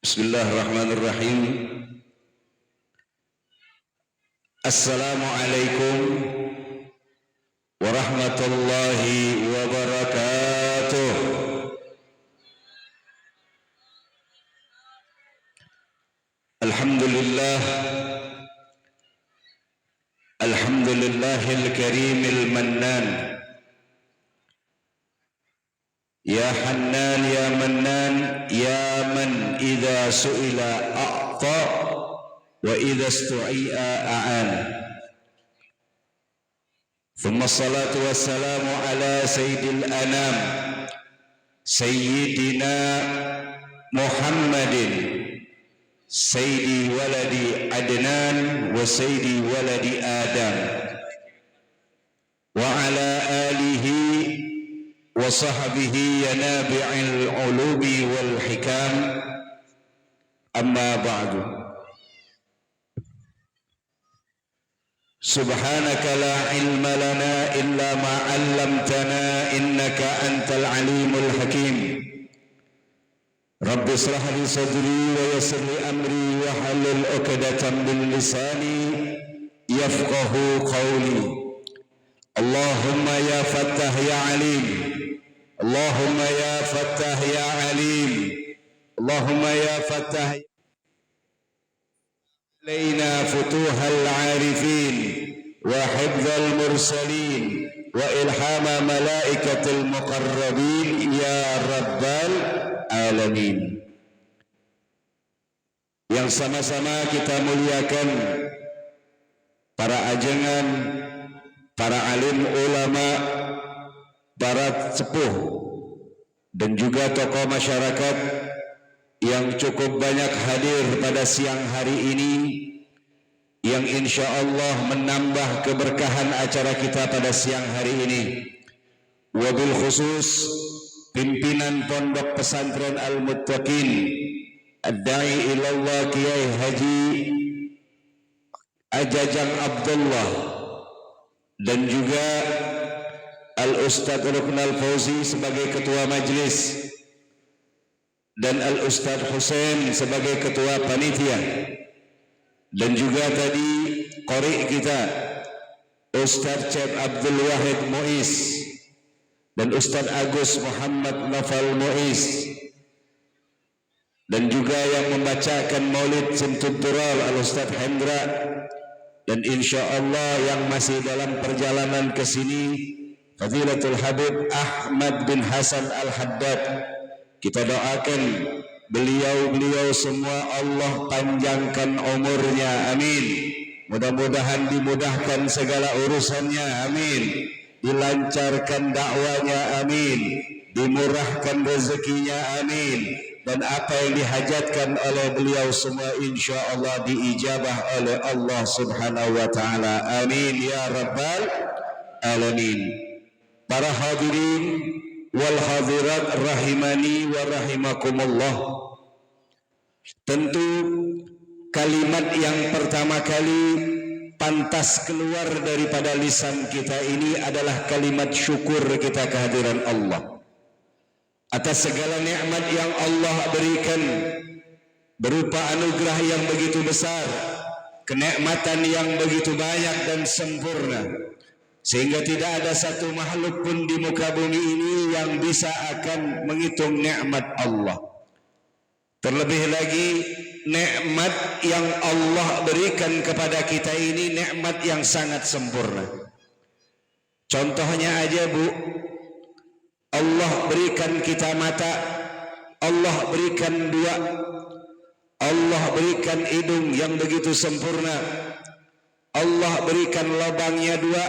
Bismillahirrahmanirrahim. Assalamualaikum warahmatullahi wabarakatuh. Alhamdulillah, alhamdulillahil karimil mannan. Ya Hannan ya Mannan ya man idza su'ila a'ta wa idza istu'i'a a'an. Thumma salatu wassalamu ala sayyidil anam sayyidina Muhammadin sayyidi waladi Adnan wa sayyidi waladi Adam wa ala alihi wa sahbihi yanabi'il ulumi wal hikam, amma ba'du. Subhanaka la ilma lana illa ma 'allamtana innaka antal alimul hakim. Rabbi shrah li sadri wa yassir li amri wa halul 'uqdatam min lisani yafqahu qawli. Allahumma ya Fattah ya Alim, Allahumma ya Fattah ya Alim, Allahumma ya Fattah alaina futuhal arifin wa hifdzal mursalin wa ilhama malaikatil muqarrabin ya rabbal alamin. Yang sama-sama kita muliakan para ajengan, para alim ulama, para sepuh dan juga tokoh masyarakat yang cukup banyak hadir pada siang hari ini, yang insya Allah menambah keberkahan acara kita pada siang hari ini. Wabil khusus pimpinan Pondok Pesantren Al-Muttaqin Ad-Da'i Ilallah Kiai Haji Ajajang Abdullah, dan juga Al-Ustadz Ruknal Fauzi sebagai ketua majelis, dan Al-Ustadz Hussein sebagai ketua panitia, dan juga tadi qori kita Ustadz Syekh Abdul Wahid Muiz dan Ustadz Agus Muhammad Nafal Muiz, dan juga yang membacakan maulid Simtuddurar Al-Ustadz Hendra, dan insya Allah yang masih dalam perjalanan ke sini Fadilatul Habib Ahmad bin Hasan Al-Haddad. Kita doakan beliau semua Allah panjangkan umurnya, amin. Mudah-mudahan dimudahkan segala urusannya, amin. Dilancarkan dakwanya, amin. Dimurahkan rezekinya, amin. Dan apa yang dihajatkan oleh beliau semua insya Allah diijabah oleh Allah subhanahu wa ta'ala, amin ya rabbal alamin. Para hadirin wal hadirat rahimani wa rahimakumullah, tentu kalimat yang pertama kali pantas keluar daripada lisan kita ini adalah kalimat syukur kita kehadiran Allah atas segala nikmat yang Allah berikan, berupa anugerah yang begitu besar, kenikmatan yang begitu banyak dan sempurna, sehingga tidak ada satu makhluk pun di muka bumi ini yang bisa akan menghitung nikmat Allah. Terlebih lagi nikmat yang Allah berikan kepada kita ini nikmat yang sangat sempurna. Contohnya aja Bu, Allah berikan kita mata, Allah berikan dua, Allah berikan hidung yang begitu sempurna, Allah berikan lubangnya dua,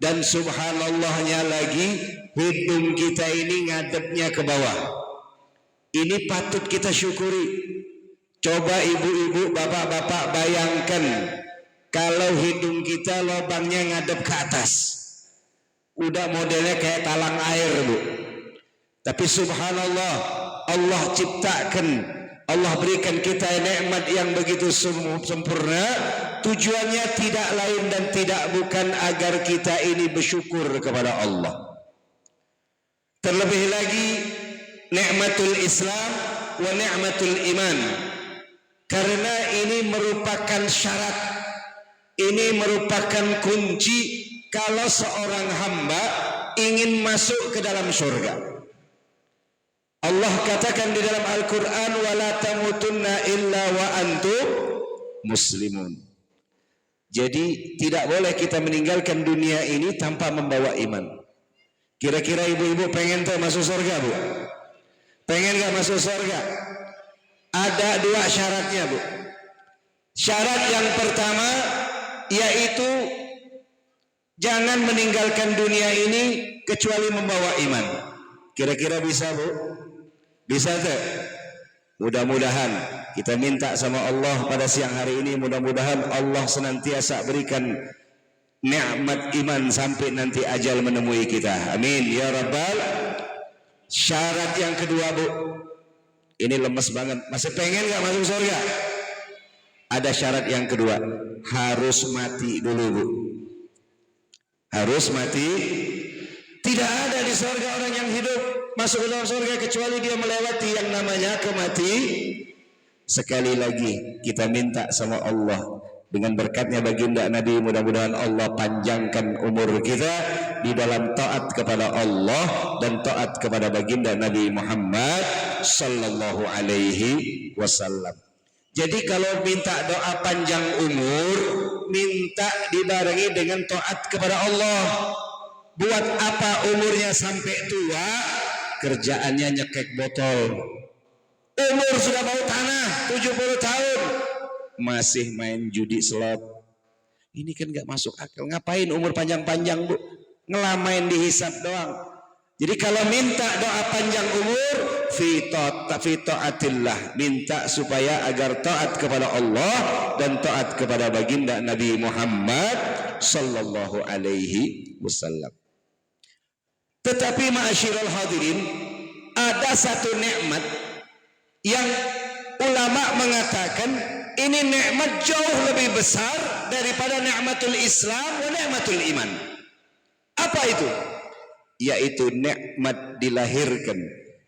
dan subhanallahnya lagi hidung kita ini ngadepnya ke bawah. Ini patut kita syukuri. Coba ibu-ibu, bapak-bapak bayangkan kalau hidung kita lubangnya ngadep ke atas, udah modelnya kayak talang air Bu. Tapi subhanallah, Allah ciptakan, Allah berikan kita nikmat yang begitu sempurna. Tujuannya tidak lain dan tidak bukan agar kita ini bersyukur kepada Allah. Terlebih lagi nikmatul Islam wa ni'matul iman. Karena ini merupakan syarat, ini merupakan kunci kalau seorang hamba ingin masuk ke dalam surga. Allah katakan di dalam Al-Quran, wala tamutunna illa wa antum muslimun. Jadi tidak boleh kita meninggalkan dunia ini tanpa membawa iman. Kira-kira ibu-ibu pengen tuh masuk surga, Bu? Pengen gak masuk surga? Ada 2 syaratnya, Bu. Syarat yang pertama yaitu jangan meninggalkan dunia ini kecuali membawa iman. Kira-kira bisa, Bu? Bisa tuh? Mudah-mudahan kita minta sama Allah pada siang hari ini, mudah-mudahan Allah senantiasa berikan nikmat iman sampai nanti ajal menemui kita. Amin ya rabbal. Syarat yang kedua, Bu. Ini lemes banget. Masih pengen gak masuk surga? Ada syarat yang kedua. Harus mati dulu, Bu. Harus mati. Tidak ada di surga orang yang hidup masuk ke dalam surga kecuali dia melewati yang namanya kematian. Sekali lagi kita minta sama Allah dengan berkatnya baginda Nabi, mudah-mudahan Allah panjangkan umur kita di dalam taat kepada Allah dan taat kepada baginda Nabi Muhammad sallallahu alaihi wasallam. Jadi kalau minta doa panjang umur, minta dibarengi dengan taat kepada Allah. Buat apa umurnya sampai tua, kerjaannya nyekek botol. Umur sudah bau tanah, 70 tahun masih main judi slot. Ini kan gak masuk akal. Ngapain umur panjang-panjang, Bu? Ngelamain dihisap doang. Jadi kalau minta doa panjang umur, fi taatillah, minta supaya agar taat kepada Allah dan taat kepada baginda Nabi Muhammad sallallahu alaihi wasallam. Tetapi ma'asyiral hadirin, ada satu nikmat yang ulama mengatakan ini nikmat jauh lebih besar daripada nikmatul Islam wa nikmatul iman. Apa itu? Yaitu nikmat dilahirkan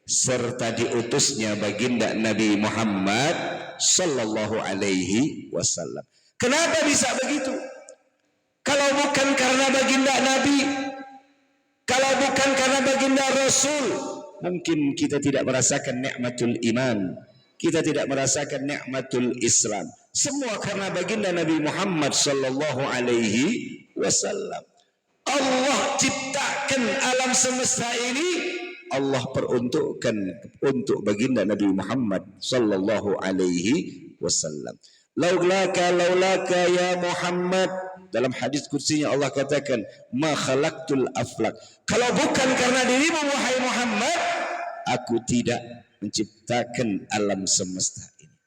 serta diutusnya baginda Nabi Muhammad sallallahu alaihi wasallam. Kenapa bisa begitu? Kalau bukan karena baginda Nabi, kalau bukan karena baginda Rasul, mungkin kita tidak merasakan nikmatul iman, kita tidak merasakan nikmatul Islam. Semua karena baginda Nabi Muhammad sallallahu alaihi wasallam. Allah ciptakan alam semesta ini, Allah peruntukkan untuk baginda Nabi Muhammad sallallahu alaihi wasallam. Laulaka ya Muhammad, dalam hadis kursinya Allah katakan, ma khalaqtul aflak. Kalau bukan karena dirimu wahai Muhammad, aku tidak menciptakan alam semesta ini.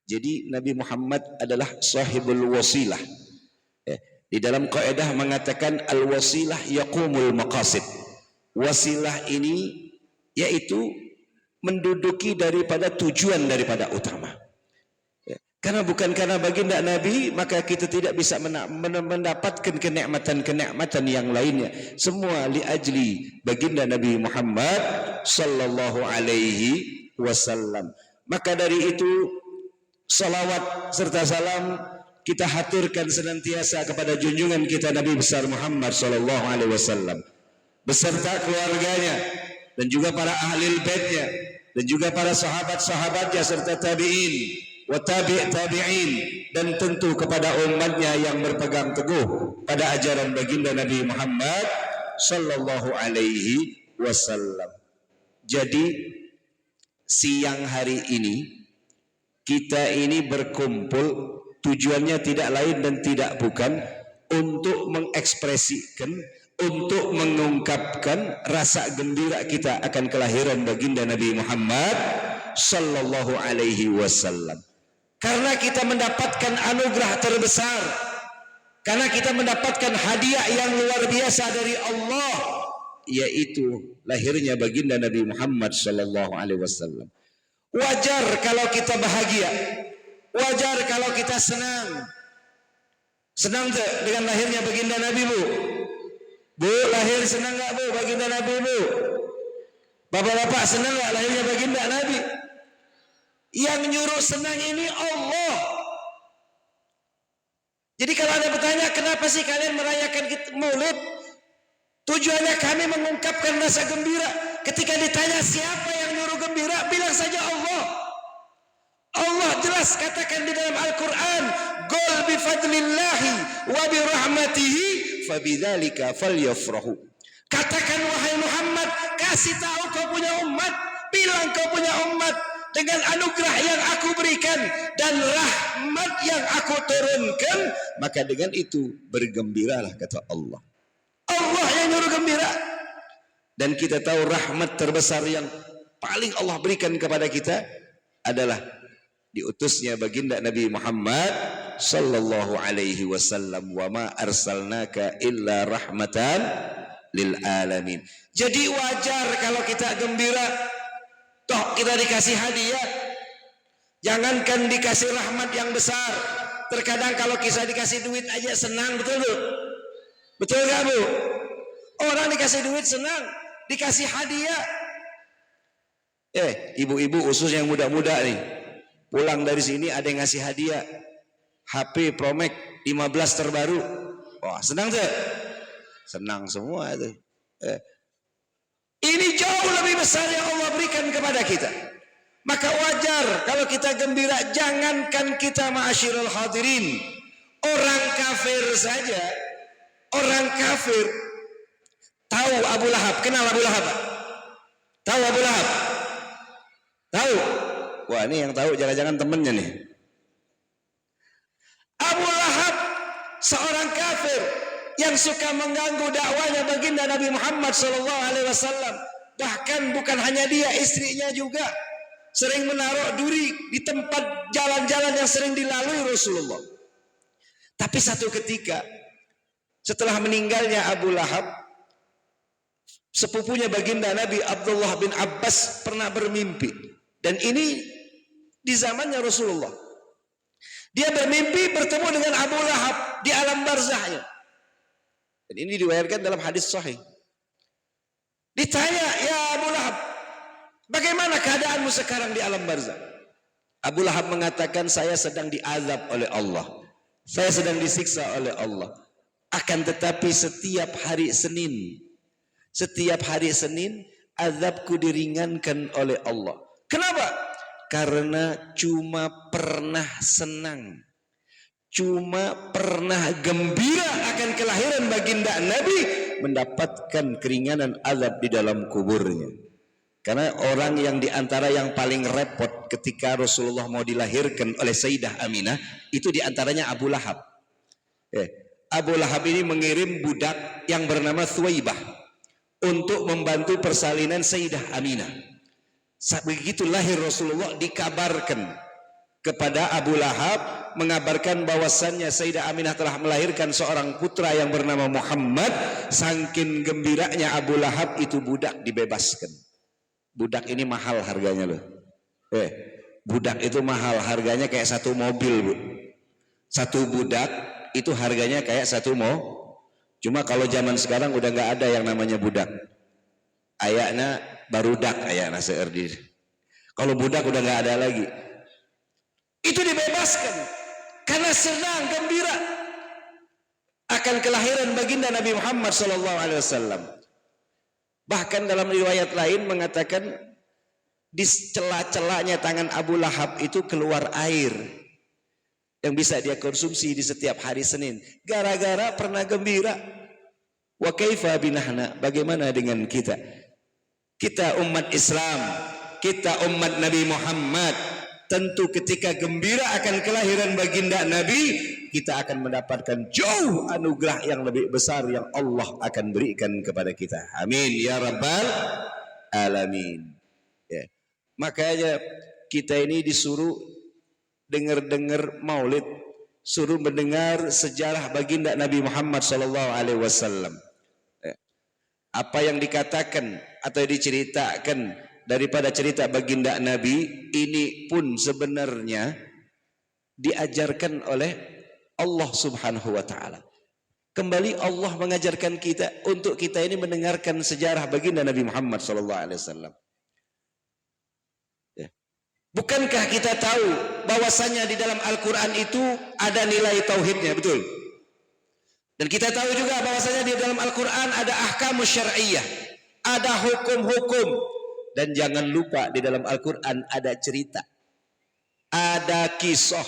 Jadi Nabi Muhammad adalah sahibul wasilah. Di dalam kaidah mengatakan al-wasilah yaqumul maqasid. Wasilah ini yaitu menduduki daripada tujuan daripada utama. Karena bukan karena baginda Nabi maka kita tidak bisa mendapatkan kenikmatan-kenikmatan yang lainnya. Semua li ajli baginda Nabi Muhammad sallallahu alaihi wasallam. Maka dari itu salawat serta salam kita haturkan senantiasa kepada junjungan kita Nabi besar Muhammad sallallahu alaihi wasallam beserta keluarganya dan juga para ahli baitnya dan juga para sahabat-sahabatnya serta tabi'in wa tabi'in dan tentu kepada umatnya yang berpegang teguh pada ajaran baginda Nabi Muhammad sallallahu alaihi wasallam. Jadi siang hari ini kita ini berkumpul tujuannya tidak lain dan tidak bukan untuk mengekspresikan, untuk mengungkapkan rasa gembira kita akan kelahiran baginda Nabi Muhammad sallallahu alaihi wasallam. Karena kita mendapatkan anugerah terbesar, karena kita mendapatkan hadiah yang luar biasa dari Allah, yaitu lahirnya baginda Nabi Muhammad sallallahu alaihi wasallam. Wajar kalau kita bahagia, wajar kalau kita senang. Senang tak dengan lahirnya baginda Nabi, Bu? Bu, lahir senang gak, Bu, baginda Nabi, Bu? Bapak-bapak senang gak lahirnya baginda Nabi? Yang nyuruh senang ini Allah. Jadi kalau ada bertanya, kenapa sih kalian merayakan Maulid? Tujuannya kami mengungkapkan rasa gembira. Ketika ditanya siapa yang nyuruh gembira, bilang saja Allah. Allah jelas katakan di dalam Al-Quran, "Qul bi fadlillahi wa bi rahmatihi fabidzalika falyafrahu." Katakan wahai Muhammad, kasih tahu kau punya umat, bilang kau punya umat, dengan anugerah yang aku berikan dan rahmat yang aku turunkan, maka dengan itu bergembiralah, kata Allah. Allah yang nyuruh gembira. Dan kita tahu rahmat terbesar yang paling Allah berikan kepada kita adalah diutusnya baginda Nabi Muhammad sallallahu alaihi wasallam, wa ma arsalnaka illa rahmatan lil alamin. Jadi wajar kalau kita gembira. Toh kita dikasih hadiah. Jangankan dikasih rahmat yang besar, terkadang kalau kita dikasih duit aja senang, betul Bu? Betul gak Bu? Orang dikasih duit senang, dikasih hadiah. Ibu-ibu khusus yang muda-muda nih, pulang dari sini ada yang ngasih hadiah HP Pro Max 15 terbaru. Wah, senang tuh? Senang semua tuh. Ini jauh lebih besar yang Allah berikan kepada kita. Maka wajar kalau kita gembira. Jangankan kita ma'asyiral hadirin, orang kafir saja, orang kafir tahu Abu Lahab. Kenal Abu Lahab? Tahu Abu Lahab? Tahu? Wah, ini yang tahu jangan-jangan temennya nih. Abu Lahab seorang kafir yang suka mengganggu dakwanya baginda Nabi Muhammad SAW. Bahkan bukan hanya dia, istrinya juga sering menaruh duri di tempat jalan-jalan yang sering dilalui Rasulullah. Tapi satu ketika setelah meninggalnya Abu Lahab, sepupunya baginda Nabi Abdullah bin Abbas pernah bermimpi. Dan ini di zamannya Rasulullah. Dia bermimpi bertemu dengan Abu Lahab di alam barzahnya. Dan ini diriwayatkan dalam hadis sahih. Ditanya, ya Abu Lahab, bagaimana keadaanmu sekarang di alam barzah? Abu Lahab mengatakan, saya sedang diazab oleh Allah. Saya sedang disiksa oleh Allah. Akan tetapi setiap hari Senin, azabku diringankan oleh Allah. Kenapa? Karena cuma pernah senang, cuma pernah gembira akan kelahiran baginda Nabi, mendapatkan keringanan azab di dalam kuburnya. Karena orang yang diantara yang paling repot ketika Rasulullah mau dilahirkan oleh Sayyidah Aminah, itu diantaranya Abu Lahab. Abu Lahab ini mengirim budak yang bernama Thuwaibah untuk membantu persalinan Sayyidah Aminah. Begitu lahir Rasulullah, dikabarkan kepada Abu Lahab, mengabarkan bahwasannya Sayyidah Aminah telah melahirkan seorang putra yang bernama Muhammad. Saking gembiranya Abu Lahab, itu budak dibebaskan. Budak ini mahal harganya loh. Budak itu mahal, harganya kayak satu mobil Bu. Satu budak itu harganya kayak satu Cuma kalau zaman sekarang udah nggak ada yang namanya budak. Ayaknya barudak, ayaknya seerdi. Kalau budak udah nggak ada lagi. Itu dibebaskan karena senang gembira akan kelahiran baginda Nabi Muhammad SAW. Bahkan dalam riwayat lain mengatakan di celah-celahnya tangan Abu Lahab itu keluar air yang bisa dia konsumsi di setiap hari Senin. Gara-gara pernah gembira. Wa kaifa binahna, bagaimana dengan kita? Kita umat Islam, kita umat Nabi Muhammad. Tentu ketika gembira akan kelahiran baginda Nabi, kita akan mendapatkan jauh anugerah yang lebih besar yang Allah akan berikan kepada kita. Amin ya rabbal alamin. Makanya kita ini disuruh dengar-dengar maulid, suruh mendengar sejarah baginda Nabi Muhammad SAW. Apa yang dikatakan atau diceritakan daripada cerita baginda Nabi ini pun sebenarnya diajarkan oleh Allah Subhanahu wa Ta'ala. Kembali Allah mengajarkan kita untuk kita ini mendengarkan sejarah baginda Nabi Muhammad SAW. Bukankah kita tahu bahwasanya di dalam Al-Quran itu ada nilai tauhidnya, betul? Dan kita tahu juga bahwasanya di dalam Al-Quran ada ahkamus syar'iyyah, ada hukum-hukum. Dan jangan lupa di dalam Al-Quran ada cerita, ada kisah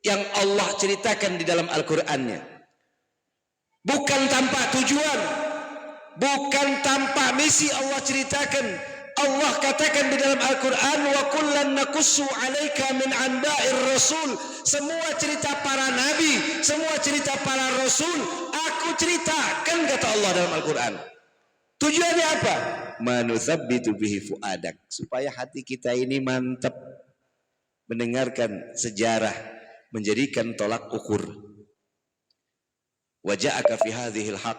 yang Allah ceritakan di dalam Al-Qurannya. Bukan tanpa tujuan, bukan tanpa misi Allah ceritakan. Allah katakan di dalam Al-Quran, wa kullan naqussu 'alaika min anba'ir rasul. Semua cerita para nabi, semua cerita para rasul aku ceritakan, kata Allah dalam Al-Quran. Tujuannya apa? Manuthabbitu bihi fuadak, supaya hati kita ini mantap mendengarkan sejarah, menjadikan tolak ukur. Wa ja'aka fi hadhil haq,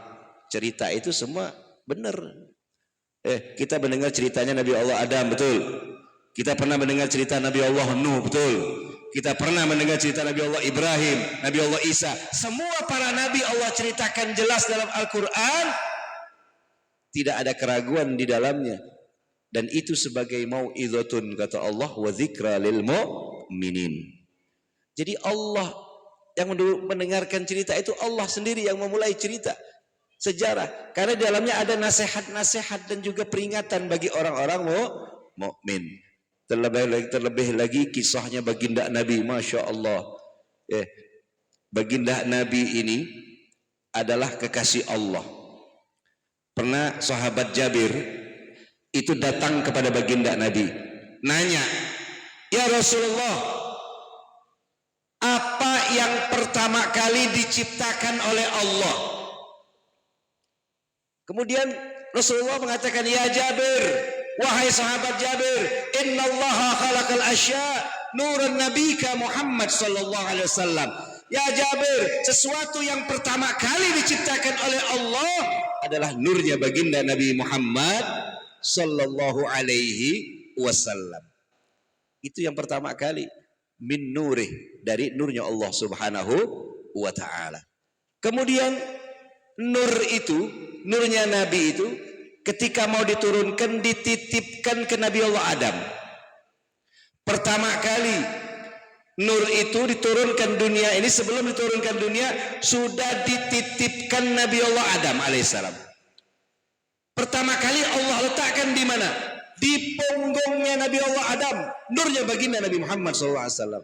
cerita itu semua benar. Kita mendengar ceritanya Nabi Allah Adam, betul. Kita pernah mendengar cerita Nabi Allah Nuh, betul. Kita pernah mendengar cerita Nabi Allah Ibrahim, Nabi Allah Isa. Semua para nabi Allah ceritakan jelas dalam Al-Quran. Tidak ada keraguan di dalamnya. Dan itu sebagai mau'izatun, kata Allah, wa dzikra lil mu'minin. Jadi Allah yang mendengarkan cerita itu, Allah sendiri yang memulai cerita sejarah, karena di dalamnya ada nasihat-nasihat dan juga peringatan bagi orang-orang mukmin. Terlebih lagi kisahnya baginda Nabi, masya Allah. Baginda Nabi ini adalah kekasih Allah. Pernah sahabat Jabir itu datang kepada baginda Nabi, nanya, ya Rasulullah, apa yang pertama kali diciptakan oleh Allah? Kemudian Rasulullah mengatakan, ya Jabir, wahai sahabat Jabir, innallaha khalaqal asya nuran nabika Muhammad sallallahu alaihi wasallam. Ya Jabir, sesuatu yang pertama kali diciptakan oleh Allah adalah nurnya baginda Nabi Muhammad sallallahu alaihi wasallam. Itu yang pertama kali, min nurih, dari nurnya Allah subhanahu wa ta'ala. Kemudian nur itu, nurnya Nabi itu ketika mau diturunkan, dititipkan ke Nabi Allah Adam. Pertama kali nur itu diturunkan dunia ini, sebelum diturunkan dunia sudah dititipkan Nabi Allah Adam alaihissalam. Pertama kali Allah letakkan di mana? Di punggungnya Nabi Allah Adam, nurnya baginda Nabi Muhammad SAW.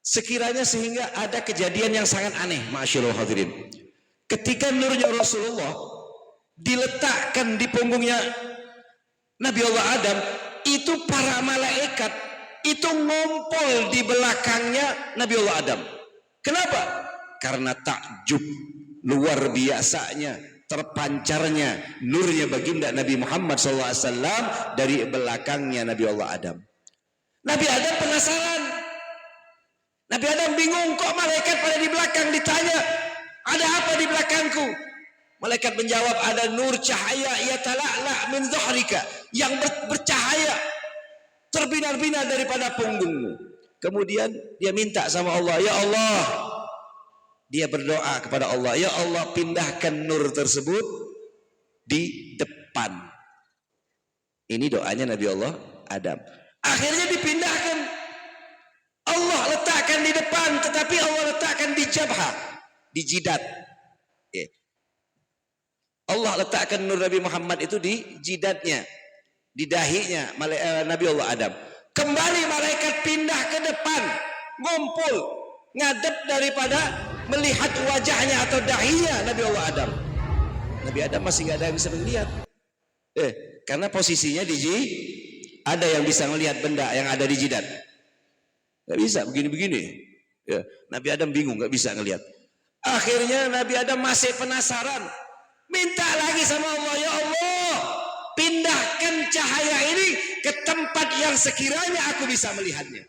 Sekiranya sehingga ada kejadian yang sangat aneh, ma'asyiral hadirin. Ketika nurnya Rasulullah diletakkan di punggungnya Nabi Allah Adam, itu para malaikat itu ngumpul di belakangnya Nabi Allah Adam. Kenapa? Karena takjub luar biasanya, terpancarnya nurnya baginda Nabi Muhammad SAW dari belakangnya Nabi Allah Adam. Nabi Adam penasaran. Nabi Adam bingung, kok malaikat pada di belakang? Ditanya, ada apa di belakangku? Malaikat menjawab, ada nur cahaya yatala'la min dhuhrika, yang bercahaya terbinar-binar daripada punggungmu. Kemudian dia minta sama Allah, ya Allah, dia berdoa kepada Allah, ya Allah, pindahkan nur tersebut di depan. Ini doanya Nabi Allah Adam. Akhirnya dipindahkan, Allah letakkan di depan, tetapi Allah letakkan di jabhah, di jidat. Allah letakkan nur Nabi Muhammad itu di jidatnya, di dahinya Nabi Allah Adam. Kembali malaikat pindah ke depan, ngumpul ngadep daripada melihat wajahnya atau dahinya Nabi Allah Adam. Nabi Adam masih nggak ada yang bisa melihat, karena posisinya di ada yang bisa melihat benda yang ada di jidat, nggak bisa begini-begini. Nabi Adam bingung, nggak bisa ngelihat. Akhirnya Nabi Adam masih penasaran, minta lagi sama Allah, ya Allah, pindahkan cahaya ini ke tempat yang sekiranya aku bisa melihatnya.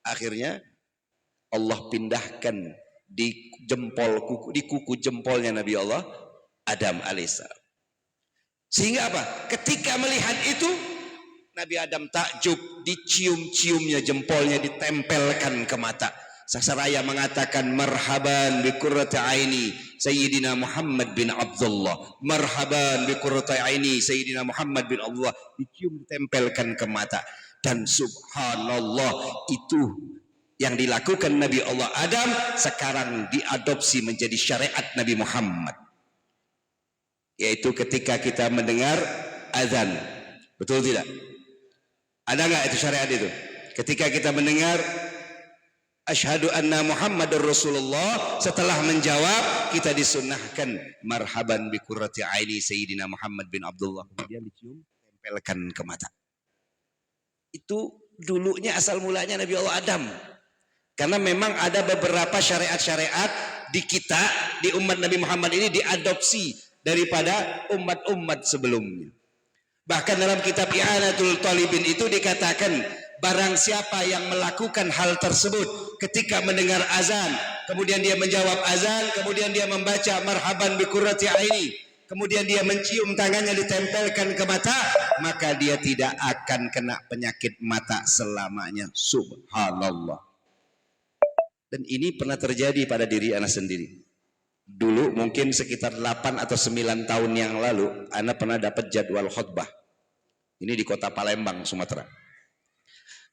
Akhirnya Allah pindahkan di kuku jempolnya Nabi Allah Adam alaihissalam. Sehingga apa? Ketika melihat itu, Nabi Adam takjub, dicium-ciumnya jempolnya, ditempelkan ke mata. Sasaraya mengatakan marhaban bi qurrati aini Sayyidina Muhammad bin Abdullah, marhaban bi qurrati aini Sayyidina Muhammad bin Abdullah, dicium ditempelkan ke mata. Dan subhanallah, itu yang dilakukan Nabi Allah Adam sekarang diadopsi menjadi syariat Nabi Muhammad, yaitu ketika kita mendengar azan. Betul tidak? Ada nggak itu syariat itu? Ketika kita mendengar asyhadu anna Muhammadur Rasulullah, setelah menjawab kita disunnahkan marhaban bi qurrati aini Sayyidina Muhammad bin Abdullah, kemudian dicium tempelkan ke mata. Itu dulunya asal mulanya Nabi Allah Adam. Karena memang ada beberapa syariat-syariat di kita, di umat Nabi Muhammad ini diadopsi daripada umat-umat sebelumnya. Bahkan dalam kitab I'anatul Talibin itu dikatakan, barang siapa yang melakukan hal tersebut ketika mendengar azan, kemudian dia menjawab azan, kemudian dia membaca marhaban bi qurrati aini, kemudian dia mencium tangannya ditempelkan ke mata, maka dia tidak akan kena penyakit mata selamanya. Subhanallah. Dan ini pernah terjadi pada diri anak sendiri. Dulu mungkin sekitar 8 atau 9 tahun yang lalu, anak pernah dapat jadwal khutbah. Ini di kota Palembang, Sumatera.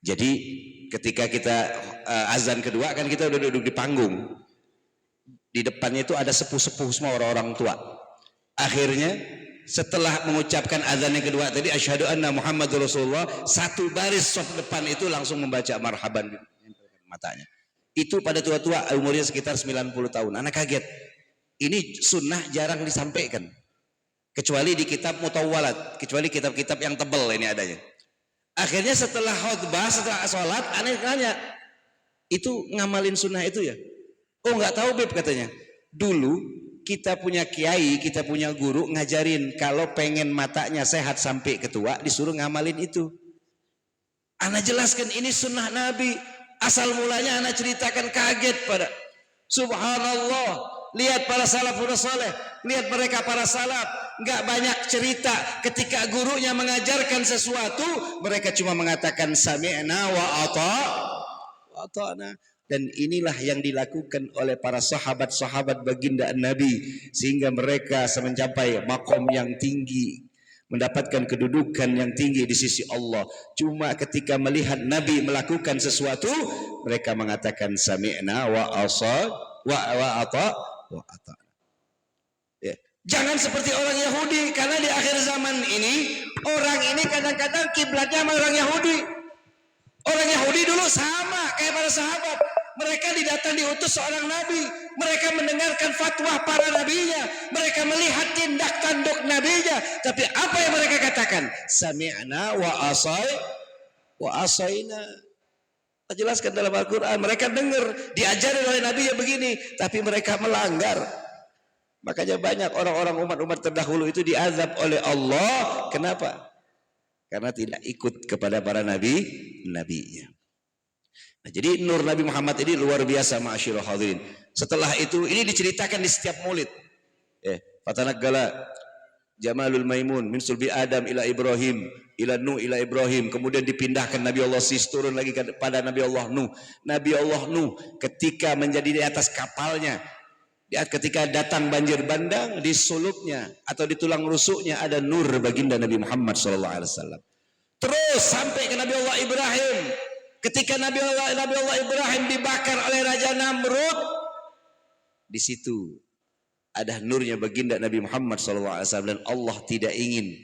Jadi ketika kita azan kedua kan kita udah duduk di panggung. Di depannya itu ada sepuh-sepuh semua, orang-orang tua. Akhirnya setelah mengucapkan azan yang kedua tadi asyhadu anna Muhammadur Rasulullah, satu baris saf depan itu langsung membaca marhaban matanya. Itu pada tua-tua umurnya sekitar 90 tahun. Anak kaget. Ini sunnah jarang disampaikan. Kecuali di kitab mutawwalat, kecuali kitab-kitab yang tebal ini adanya. Akhirnya setelah khutbah, setelah sholat, aneh tanya, itu ngamalin sunnah itu ya? Oh nggak tahu Beb, katanya. Dulu kita punya kiai, kita punya guru ngajarin kalau pengen matanya sehat sampai ketua disuruh ngamalin itu. Ana jelaskan ini sunnah Nabi. Asal mulanya ana ceritakan, kaget pada. Subhanallah, lihat para salafun saleh, lihat mereka para salaf. Nggak banyak cerita ketika gurunya mengajarkan sesuatu, mereka cuma mengatakan sami'na wa ata'na. Dan inilah yang dilakukan oleh para sahabat-sahabat baginda Nabi, sehingga mereka mencapai makom yang tinggi, mendapatkan kedudukan yang tinggi di sisi Allah. Cuma ketika melihat Nabi melakukan sesuatu, mereka mengatakan sami'na wa ata'na. Jangan seperti orang Yahudi, karena di akhir zaman ini orang ini kadang-kadang kiblatnya sama orang Yahudi. Orang Yahudi dulu sama kayak para sahabat. Mereka didatang diutus seorang nabi, mereka mendengarkan fatwa para nabinya, mereka melihat tindak tanduk nabinya. Tapi apa yang mereka katakan? Sami'na wa asaina. Jelaskan dalam Al-Quran, mereka dengar diajari oleh nabi ya begini, tapi mereka melanggar. Makanya banyak orang-orang umat-umat terdahulu itu diazab oleh Allah. Kenapa? Karena tidak ikut kepada para nabinya. Nah, jadi nur Nabi Muhammad ini luar biasa, ma'asyiral hadirin. Setelah itu ini diceritakan di setiap maulid. Fatanaggala Jamalul Maimun min sulbi Adam ila Ibrahim ila Nuh ila Ibrahim. Kemudian dipindahkan Nabi Allah Sis turun lagi kepada Nabi Allah Nuh. Nabi Allah Nuh ketika menjadi di atas kapalnya, ketika datang banjir bandang, di sulupnya atau di tulang rusuknya ada nur baginda Nabi Muhammad SAW. Terus sampai ke Nabi Allah Ibrahim. Ketika Nabi Allah Ibrahim dibakar oleh Raja Namrud, di situ ada nurnya baginda Nabi Muhammad SAW. Dan Allah tidak ingin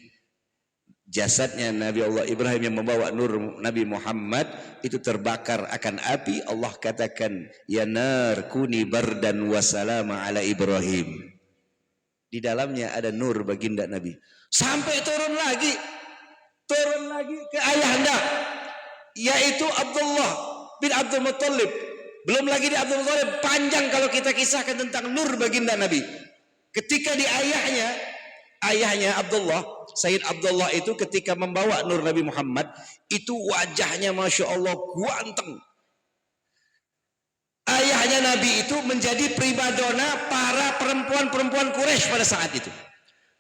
jasadnya Nabi Allah Ibrahim yang membawa nur Nabi Muhammad itu terbakar akan api. Allah katakan, ya nar kuni bardan wa salama ala Ibrahim. Di dalamnya ada nur baginda Nabi. Sampai turun lagi ke ayahanda, yaitu Abdullah bin Abdul Muttalib. Belum lagi di Abdul Muttalib, panjang kalau kita kisahkan tentang nur baginda Nabi. Ketika di ayahnya Abdullah, Sayyid Abdullah itu ketika membawa nur Nabi Muhammad, itu wajahnya Masya Allah ganteng. Ayahnya Nabi itu menjadi primadona para perempuan-perempuan Quraisy pada saat itu.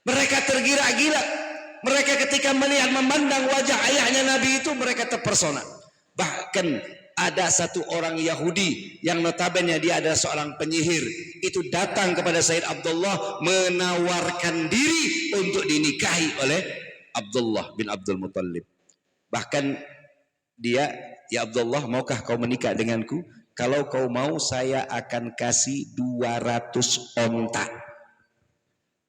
Mereka tergila-gila. Mereka ketika melihat memandang wajah ayahnya Nabi itu, mereka terpersona. Bahkan ada satu orang Yahudi yang notabene dia adalah seorang penyihir, itu datang kepada Sayyid Abdullah menawarkan diri untuk dinikahi oleh Abdullah bin Abdul Muttalib. Bahkan dia, ya Abdullah, maukah kau menikah denganku? Kalau kau mau, saya akan kasih 200 onta.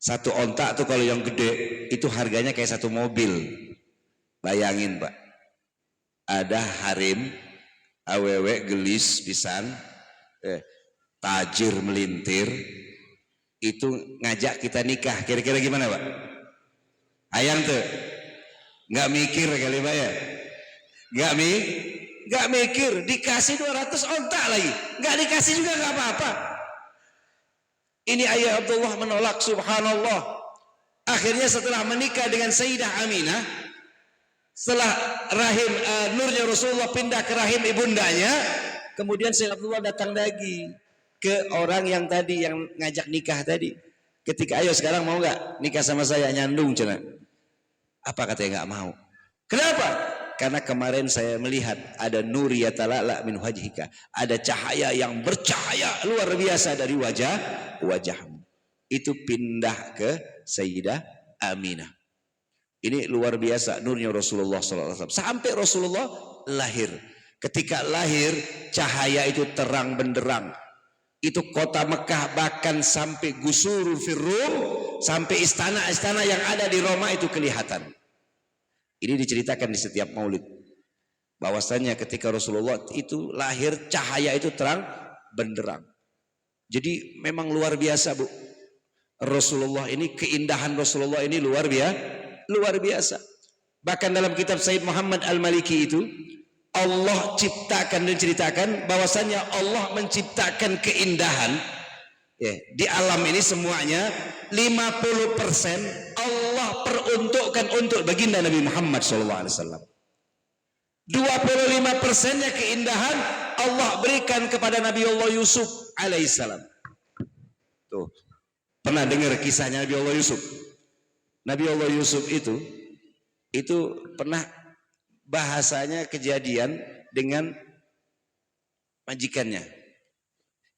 Satu onta tuh kalau yang gede itu harganya kayak satu mobil. Bayangin Pak, ada harim awewe gelis pisan, tajir melintir, itu ngajak kita nikah. Kira-kira gimana Pak? Ayang tuh nggak mikir kali Pak ya, nggak mikir, dikasih 200 onta lagi, nggak dikasih juga nggak apa-apa. Ini ayah Abdullah menolak, subhanallah. Akhirnya setelah menikah dengan Sayyidah Aminah, setelah rahim nurnya Rasulullah pindah ke rahim ibundanya, kemudian Sayyid Abdullah datang lagi ke orang yang tadi yang ngajak nikah tadi. Ketika, ayo sekarang mau nggak nikah sama saya, nyandung cina. Apa katanya? Nggak mau. Kenapa? Karena kemarin saya melihat ada nur yatala'la min wajhika, ada cahaya yang bercahaya luar biasa dari wajahmu. Itu pindah ke Sayyidah Aminah. Ini luar biasa nurnya Rasulullah SAW. Sampai Rasulullah lahir. Ketika lahir, cahaya itu terang benderang. Itu kota Mekah, bahkan sampai Gusurul Firrum, sampai istana-istana yang ada di Roma itu kelihatan. Ini diceritakan di setiap maulid. Bahwasanya ketika Rasulullah itu lahir, cahaya itu terang benderang. Jadi memang luar biasa Bu. Rasulullah ini, keindahan Rasulullah ini luar biasa. Bahkan dalam kitab Sayyid Muhammad Al-Maliki itu, Allah ciptakan dan ceritakan bahwasanya Allah menciptakan keindahan ya, di alam ini semuanya 50% Allah peruntukkan untuk baginda Nabi Muhammad SAW. 25%-nya keindahan Allah berikan kepada Nabi Allah Yusuf alaihissalam. Tuh, pernah dengar kisahnya Nabi Allah Yusuf? Nabi Allah Yusuf itu pernah bahasanya kejadian dengan majikannya,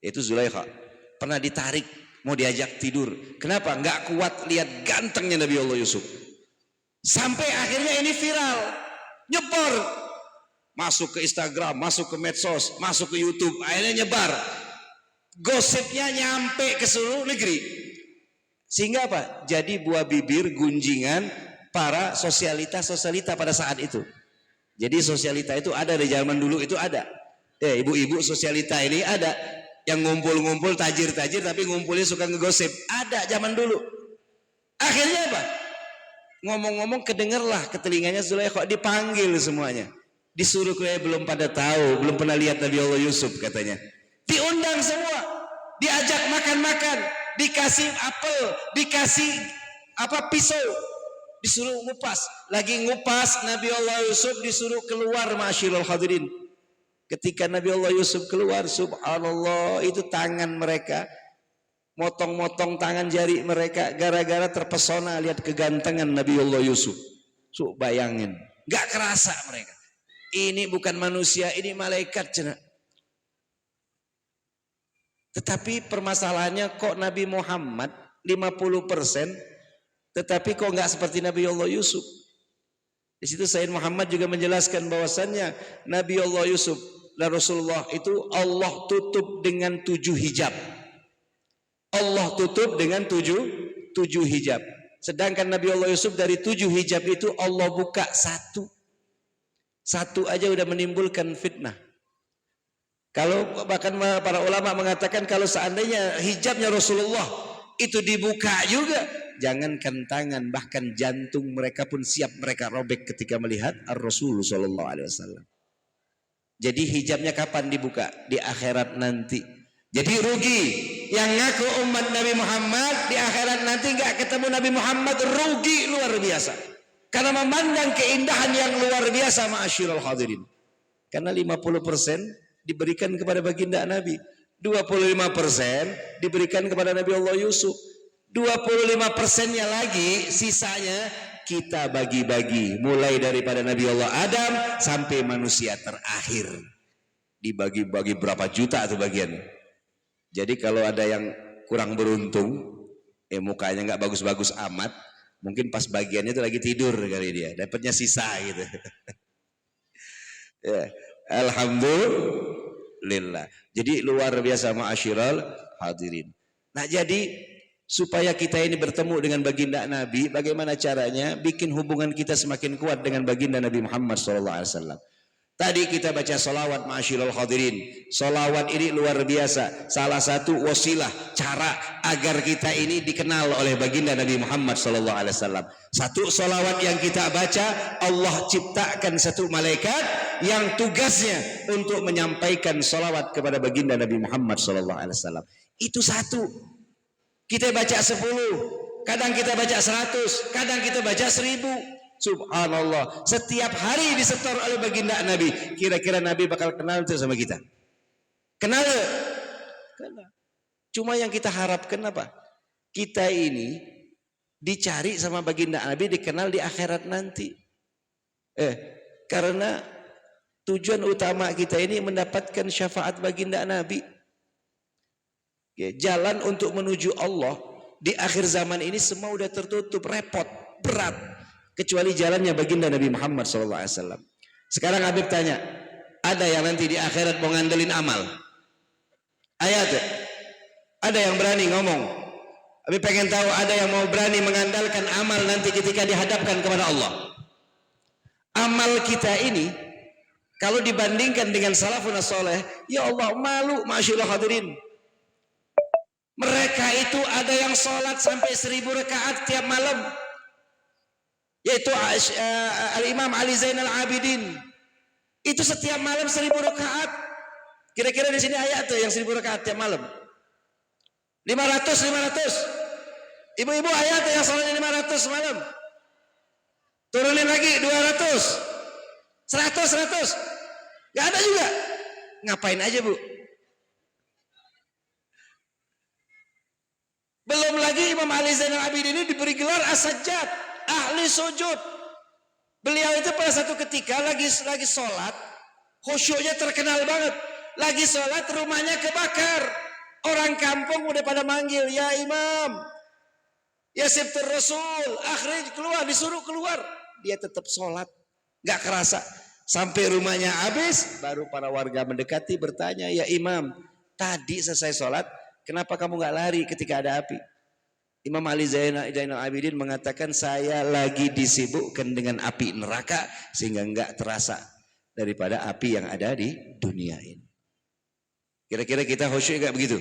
yaitu Zulaikha. Pernah ditarik, mau diajak tidur. Kenapa? Nggak kuat lihat gantengnya Nabi Allah Yusuf. Sampai akhirnya ini viral, nyebar, masuk ke Instagram, masuk ke medsos, masuk ke YouTube, akhirnya nyebar. Gosipnya nyampe ke seluruh negeri. Sehingga apa? Jadi buah bibir gunjingan para sosialita pada saat itu. Jadi sosialita itu ada di zaman dulu, itu ada. Ibu-ibu sosialita ini ada. Yang ngumpul-ngumpul tajir-tajir tapi ngumpulnya suka ngegosip. Ada zaman dulu. Akhirnya apa? Ngomong-ngomong kedengarlah ke telinganya Zulaikha, dipanggil semuanya. Disuruh kayak belum pada tahu, belum pernah lihat Nabi Allah Yusuf katanya. Diundang semua, diajak makan-makan, dikasih apel, dikasih pisau, disuruh ngupas. Lagi ngupas Nabi Allah Yusuf disuruh keluar, ma'asyiral hadirin. Ketika Nabi Allah Yusuf keluar, subhanallah, itu tangan mereka, motong-motong tangan jari mereka gara-gara terpesona lihat kegantengan Nabi Allah Yusuf. Bayangin, gak kerasa mereka. Ini bukan manusia, ini malaikat cina. Tetapi permasalahannya kok Nabi Muhammad 50%, tetapi kok nggak seperti Nabi Allah Yusuf. Di situ Sayyid Muhammad juga menjelaskan bahwasannya Nabi Allah Yusuf dan Rasulullah itu Allah tutup dengan 7 hijab. Allah tutup dengan 7 hijab. Sedangkan Nabi Allah Yusuf dari 7 hijab itu Allah buka satu. Satu aja udah menimbulkan fitnah. Kalau bahkan para ulama mengatakan kalau seandainya hijabnya Rasulullah itu dibuka juga, jangankan tangan, bahkan jantung mereka pun siap mereka robek ketika melihat Ar-Rasul sallallahu alaihi wasallam. Jadi hijabnya kapan dibuka? Di akhirat nanti. Jadi rugi yang ngaku umat Nabi Muhammad di akhirat nanti nggak ketemu Nabi Muhammad, rugi luar biasa. Karena memandang keindahan yang luar biasa, ma'asyiral hadirin. Karena 50% diberikan kepada baginda Nabi, 25% diberikan kepada Nabi Allah Yusuf, 25%-nya lagi sisanya kita bagi-bagi, mulai daripada Nabi Allah Adam sampai manusia terakhir. dibagi-bagi berapa juta tuh bagian. Jadi kalau ada yang kurang beruntung, mukanya nggak bagus-bagus amat, mungkin pas bagiannya itu lagi tidur kali dia, dapatnya sisa gitu. Ya, alhamdulillah. Jadi luar biasa ma'asyiral hadirin. Nah, jadi supaya kita ini bertemu dengan baginda Nabi, bagaimana caranya? Bikin hubungan kita semakin kuat dengan baginda Nabi Muhammad SAW. Tadi kita baca salawat ma'asyiral hadirin. Salawat ini luar biasa. Salah satu wasilah, cara agar kita ini dikenal oleh baginda Nabi Muhammad SAW. Satu salawat yang kita baca, Allah ciptakan satu malaikat yang tugasnya untuk menyampaikan salawat kepada baginda Nabi Muhammad SAW. Itu satu. Kita baca 10, kadang kita baca 100, kadang kita baca 1000. Subhanallah, setiap hari disetor oleh baginda Nabi. Kira-kira Nabi bakal kenal itu sama kita? Kenal? Kenal. Cuma yang kita harapkan apa? Kita ini dicari sama baginda Nabi, dikenal di akhirat nanti. Karena tujuan utama kita ini mendapatkan syafaat baginda Nabi. Jalan untuk menuju Allah di akhir zaman ini semua udah tertutup, repot, berat. Kecuali jalannya baginda Nabi Muhammad SAW. Sekarang Habib tanya, ada yang nanti di akhirat mau ngandelin amal? Ayat, ada yang berani ngomong? Habib pengen tahu ada yang mau berani mengandalkan amal nanti ketika dihadapkan kepada Allah. Amal kita ini kalau dibandingkan dengan salafun soleh, ya Allah malu ma'asyiral hadirin. Mereka itu ada yang sholat sampai 1000 rakaat tiap malam, yaitu Al-Imam Ali Zainal Abidin. Itu setiap malam 1000 rakaat. Kira-kira di sini ayat tuh yang 1000 rakaat tiap malam. 500. Ibu-ibu ayat yang sholatnya 500 malam. Turunin lagi 200. 100. Gak ada juga. Ngapain aja, Bu? Belum lagi Imam Ali Zainal Abidin ini diberi gelar As-Sajjad, ahli sujud. Beliau itu pada satu ketika lagi sholat, khusyuknya terkenal banget. Lagi sholat rumahnya kebakar. Orang kampung udah pada manggil, ya Imam, ya Sibtur Rasul, akhrij, keluar, disuruh keluar. Dia tetap sholat, gak kerasa. Sampai rumahnya habis, baru para warga mendekati bertanya, ya Imam, tadi selesai sholat, kenapa kamu gak lari ketika ada api? Imam Ali Zainal Abidin mengatakan, saya lagi disibukkan dengan api neraka sehingga enggak terasa daripada api yang ada di dunia ini. Kira-kira kita khusyuk enggak begitu?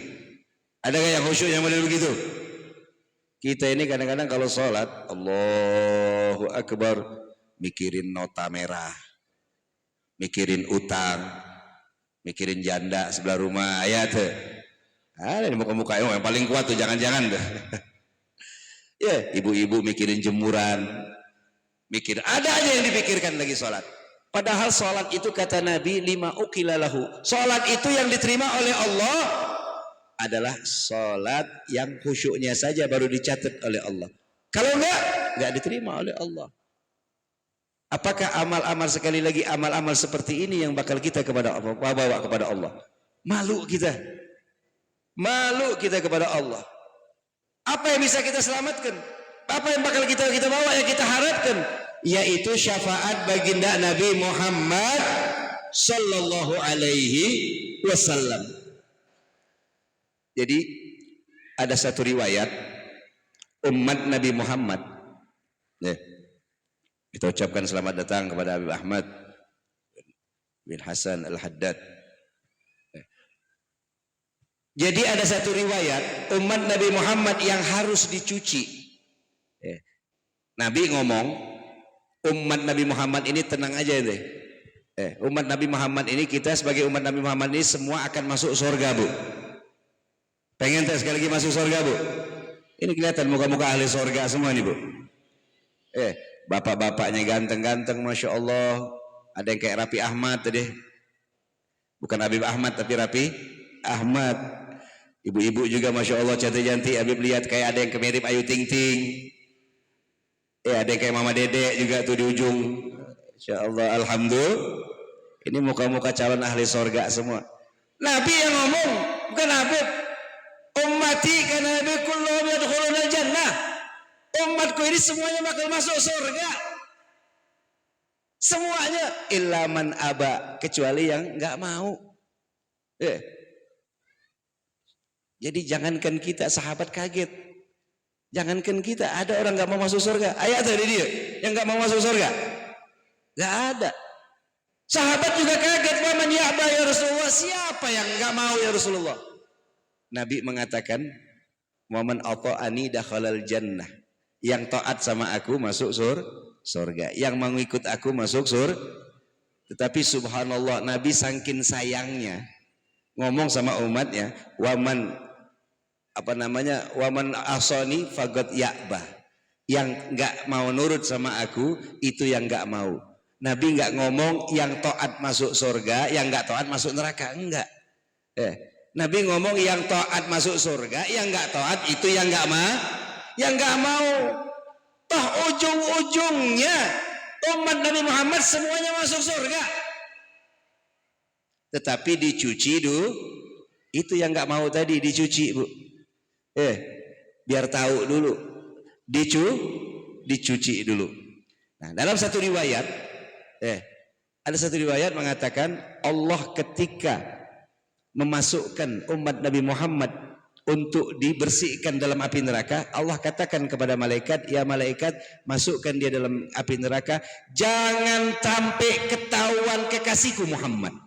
Ada enggak yang khusyuk yang model begitu? Kita ini kadang-kadang kalau sholat, Allahu Akbar, mikirin nota merah, mikirin utang, mikirin janda sebelah rumah. Ayat ada di muka-muka yang paling kuat tuh, jangan-jangan deh. Ya, ibu-ibu mikirin jemuran, mikir ada aja yang dipikirkan lagi sholat. Padahal sholat itu kata Nabi lima uqilalahu. Sholat itu yang diterima oleh Allah adalah sholat yang khusyuknya saja baru dicatat oleh Allah. Kalau enggak diterima oleh Allah. Apakah amal-amal, sekali lagi amal-amal seperti ini yang bakal kita kepada Allah, bawa kepada Allah? Malu kita kepada Allah. Apa yang bisa kita selamatkan? Apa yang bakal kita bawa, yang kita harapkan? Yaitu syafaat baginda Nabi Muhammad sallallahu alaihi wasallam. Jadi ada satu riwayat umat Nabi Muhammad. Kita ucapkan selamat datang kepada Habib Ahmad bin Hasan Al-Haddad. Jadi ada satu riwayat umat Nabi Muhammad yang harus dicuci. Nabi ngomong, umat Nabi Muhammad ini tenang aja deh. Umat Nabi Muhammad ini, kita sebagai umat Nabi Muhammad ini semua akan masuk surga, Bu. Pengen sekali lagi masuk surga, Bu? Ini kelihatan muka-muka ahli surga semua nih, Bu. Bapak-bapaknya ganteng-ganteng, Masya Allah. Ada yang kayak Rapi Ahmad tadi. Bukan Habib Ahmad tapi Rapi Ahmad. Ibu-ibu juga Masya Allah cantik-cantik. Habib lihat kayak ada yang mirip Ayu Ting Ting. Ada yang kayak Mama Dedek juga tuh di ujung. Insya Allah, alhamdulillah. Ini muka-muka calon ahli sorga semua. Nabi yang ngomong, bukan Habib. Ummati kana nabi kulluhum yadkhuluna jannah. Umatku ini semuanya bakal masuk surga. Semuanya illa man aba, kecuali yang enggak mau. Jadi jangankan kita sahabat kaget. Jangankan kita, ada orang enggak mau masuk surga. Ayat dari dia yang enggak mau masuk surga. Enggak ada. Sahabat juga kaget, wa man ya'ba ya Rasulullah, siapa yang enggak mau ya Rasulullah? Nabi mengatakan, wa man ata'ani dakhalal jannah. Yang taat sama aku masuk surga. Yang mengikut aku masuk surga. Tetapi subhanallah, Nabi saking sayangnya ngomong sama umatnya, waman waman asani fagot ya'bah. Yang enggak mau nurut sama aku itu yang enggak mau. Nabi enggak ngomong yang taat masuk surga, yang enggak taat masuk neraka, enggak. Nabi ngomong yang taat masuk surga, yang enggak taat itu yang enggak mau. Toh ujung-ujungnya umat Nabi Muhammad semuanya masuk surga. Tetapi dicuci dulu, itu yang enggak mau tadi dicuci, Bu. Biar tahu dulu. Dicuci dulu. Nah, dalam satu riwayat ada satu riwayat mengatakan Allah ketika memasukkan umat Nabi Muhammad untuk dibersihkan dalam api neraka, Allah katakan kepada malaikat, ya malaikat, masukkan dia dalam api neraka, jangan sampai ketahuan kekasihku Muhammad.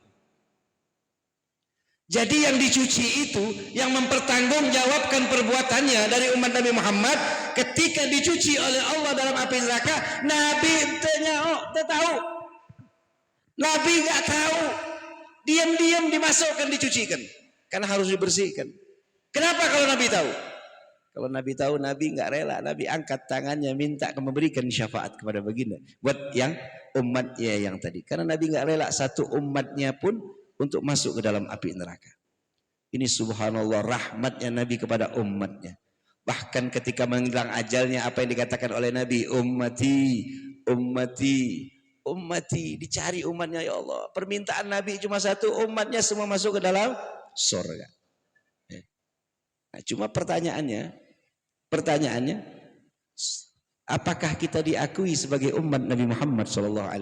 Jadi yang dicuci itu, yang mempertanggungjawabkan perbuatannya dari umat Nabi Muhammad, ketika dicuci oleh Allah dalam api neraka, Nabi tahu. Nabi nggak tahu, diam-diam dimasukkan, dicucikan, karena harus dibersihkan. Kenapa kalau Nabi tahu? Kalau Nabi tahu, Nabi nggak rela. Nabi angkat tangannya minta memberikan syafaat kepada baginda buat yang umatnya yang tadi. Karena Nabi nggak rela satu umatnya pun untuk masuk ke dalam api neraka. Ini subhanallah rahmatnya Nabi kepada umatnya. Bahkan ketika menjelang ajalnya, apa yang dikatakan oleh Nabi, ummati, dicari umatnya, ya Allah. Permintaan Nabi cuma satu, umatnya semua masuk ke dalam surga. Nah, cuma pertanyaannya, apakah kita diakui sebagai umat Nabi Muhammad SAW?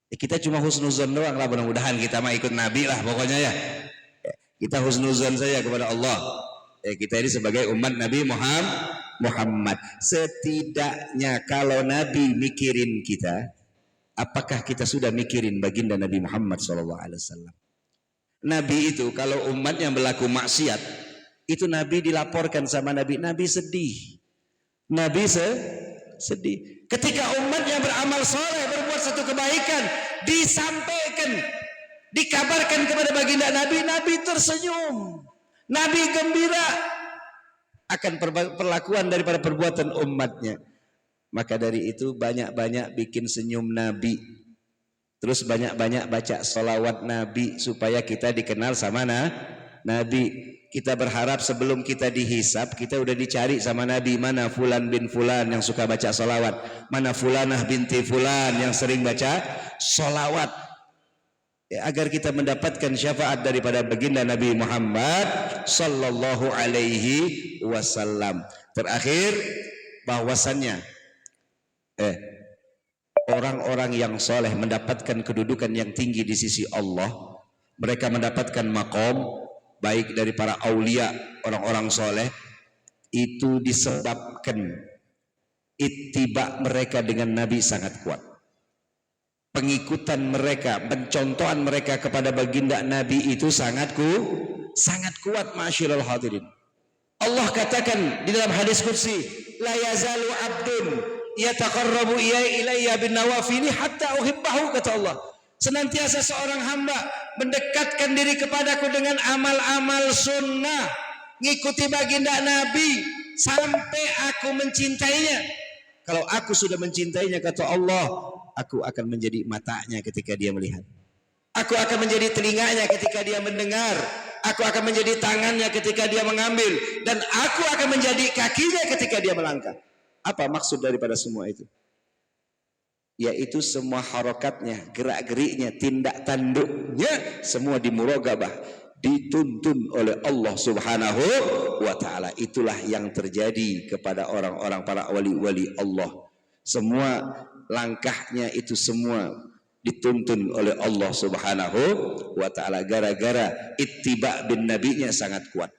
Kita cuma husnuzon doang lah, mudah-mudahan kita mah ikut Nabi lah pokoknya ya. Kita husnuzon saja kepada Allah. Kita ini sebagai umat Nabi Muhammad. Setidaknya kalau Nabi mikirin kita, apakah kita sudah mikirin baginda Nabi Muhammad SAW? Nabi itu kalau umatnya berlaku maksiat, itu Nabi dilaporkan sama Nabi sedih. Nabi sedih. Ketika umatnya beramal soleh, berbuat satu kebaikan, disampaikan, dikabarkan kepada baginda Nabi, Nabi tersenyum, Nabi gembira akan perlakuan daripada perbuatan umatnya. Maka dari itu banyak-banyak bikin senyum Nabi, terus banyak-banyak baca sholawat Nabi supaya kita dikenal sama Nabi. Kita berharap sebelum kita dihisab, kita udah dicari sama Nabi, mana fulan bin fulan yang suka baca sholawat, mana fulanah binti fulan yang sering baca sholawat, agar kita mendapatkan syafaat daripada baginda Nabi Muhammad sallallahu alaihi wasallam. Terakhir, bahwasannya orang-orang yang soleh mendapatkan kedudukan yang tinggi di sisi Allah. Mereka mendapatkan makom baik dari para aulia, orang-orang soleh, itu disebabkan ittiba mereka dengan Nabi sangat kuat. Pengikutan mereka, pencontohan mereka kepada baginda Nabi itu sangat kuat, ma'asyiral hadirin. Allah katakan di dalam hadis qudsi, la yazalu abdun yataqarrabu ilayya bin nawafili hatta uhibbahu, kata Allah. Senantiasa seorang hamba mendekatkan diri kepadaku dengan amal-amal sunnah, ngikuti baginda Nabi sampai aku mencintainya. Kalau aku sudah mencintainya, kata Allah, aku akan menjadi matanya ketika dia melihat, aku akan menjadi telinganya ketika dia mendengar, aku akan menjadi tangannya ketika dia mengambil, dan aku akan menjadi kakinya ketika dia melangkah. Apa maksud daripada semua itu? yaitu semua harokatnya, gerak-geriknya, tindak tanduknya semua dimuraqabah, dituntun oleh Allah Subhanahu wa taala. Itulah yang terjadi kepada orang-orang para wali-wali Allah. Semua langkahnya itu semua dituntun oleh Allah Subhanahu wa taala gara-gara ittiba bin nabinya sangat kuat.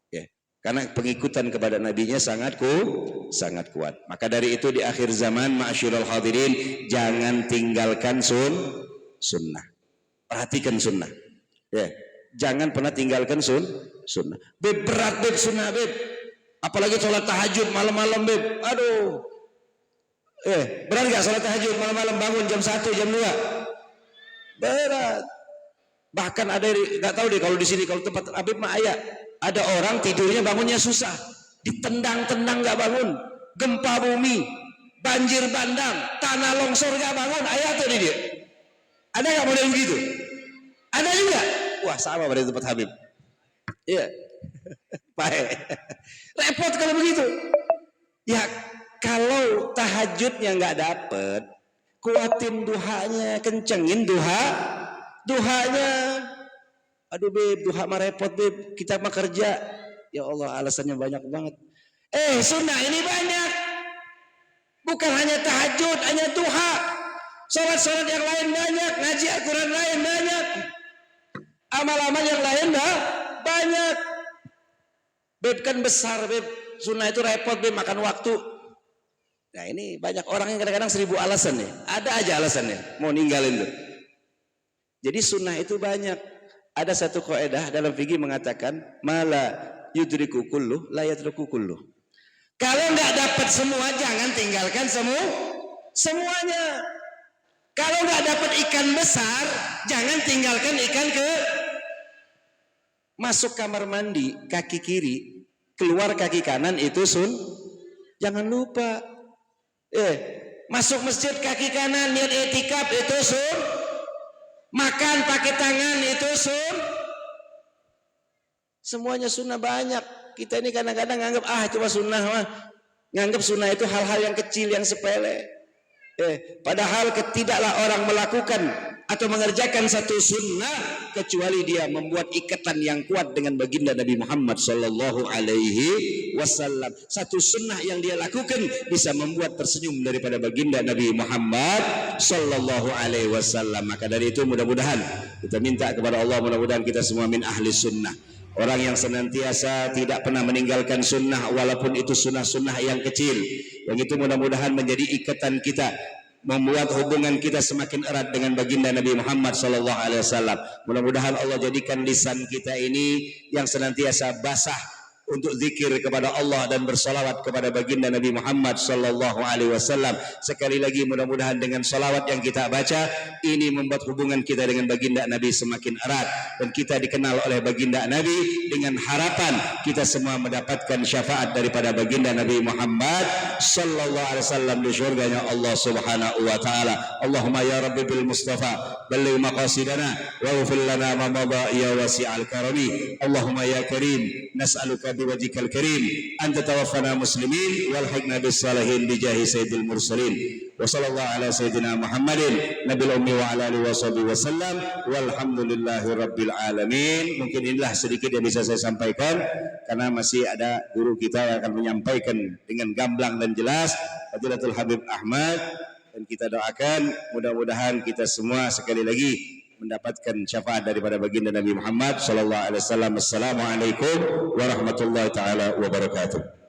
Ya, karena pengikutan kepada nabinya sangat kuat. Maka dari itu di akhir zaman ma'asyiral hadirin, jangan tinggalkan sunnah. Perhatikan sunnah. Ya, jangan pernah tinggalkan sunnah. Beb, berat beb sunnah beb. Apalagi sholat tahajud malam-malam beb. Aduh. Berat gak sholat tahajud malam-malam bangun jam 1, jam 2? Berat. Bahkan ada, gak tahu deh kalau di sini, kalau tempat Habib mah ada orang tidurnya bangunnya susah, ditendang-tendang gak bangun, gempa bumi, banjir bandang, tanah longsor gak bangun, tuh di dia. Ada gak model begitu? Ada juga. Wah, sama pada tempat Habib. Iya. Baik. Repot kalau begitu. Ya, kalau tahajudnya nggak dapet, kuatin duhanya, kencengin duhanya. Aduh beb, duha mah repot beb, kita mah kerja. Ya Allah, alasannya banyak banget. Sunnah ini banyak. Bukan hanya tahajud, hanya duha. Sholat-sholat yang lain banyak, ngaji Al-Quran lain banyak, amal-amal yang lain banyak. Beb kan besar beb, sunnah itu repot beb, makan waktu. Nah ini banyak orang yang kadang-kadang 1000 alasan nih, ada aja alasannya mau ninggalin tuh. Jadi sunnah itu banyak. Ada satu kaidah dalam fikih mengatakan mala yudriku kulluh la yatruku kulluh. Kalau nggak dapat semua jangan tinggalkan semuanya. Kalau nggak dapat ikan besar jangan tinggalkan ikan masuk kamar mandi kaki kiri, keluar kaki kanan itu jangan lupa. Masuk masjid kaki kanan niat i'tikaf itu makan pakai tangan itu semuanya sunnah banyak. Kita ini kadang-kadang nganggap cuma sunnah mah, nganggap sunnah itu hal-hal yang kecil yang sepele. Padahal tidaklah orang melakukan atau mengerjakan satu sunnah kecuali dia membuat ikatan yang kuat dengan baginda Nabi Muhammad sallallahu alaihi wasallam. Satu sunnah yang dia lakukan bisa membuat tersenyum daripada baginda Nabi Muhammad sallallahu alaihi wasallam. Maka dari itu mudah-mudahan kita minta kepada Allah, mudah-mudahan kita semua min ahli sunnah. Orang yang senantiasa tidak pernah meninggalkan sunnah walaupun itu sunnah-sunnah yang kecil. Yang itu mudah-mudahan menjadi ikatan kita, membuat hubungan kita semakin erat dengan baginda Nabi Muhammad SAW. Mudah-mudahan Allah jadikan lisan kita ini yang senantiasa basah untuk zikir kepada Allah dan bersalawat kepada baginda Nabi Muhammad SAW. Sekali lagi mudah-mudahan dengan salawat yang kita baca ini membuat hubungan kita dengan baginda Nabi semakin erat dan kita dikenal oleh baginda Nabi dengan harapan kita semua mendapatkan syafaat daripada baginda Nabi Muhammad SAW di syurganya Allah Subhanahu wa taala. Allahumma ya Rabbi bil Mustafa balligh maqasidana wa ighfir lana ma madha ya wasi'al karami. Allahumma ya Karim nas'aluka biwajhikal karim anta tawaffana muslimin walhiqna bis salihin bijahi sayyidil mursalin wa sallallahu ala sayyidina Muhammadin nabil ummi wa ala alihi washabihi wasallam walhamdulillahi rabbil alamin. Mungkin inilah sedikit yang bisa saya sampaikan karena masih ada guru kita yang akan menyampaikan dengan gamblang dan jelas, Fadilatul Habib Ahmad, dan kita doakan mudah-mudahan kita semua sekali lagi mendapatkan syafaat daripada baginda Nabi Muhammad sallallahu alaihi wasallam. Assalamualaikum warahmatullahi taala wabarakatuh.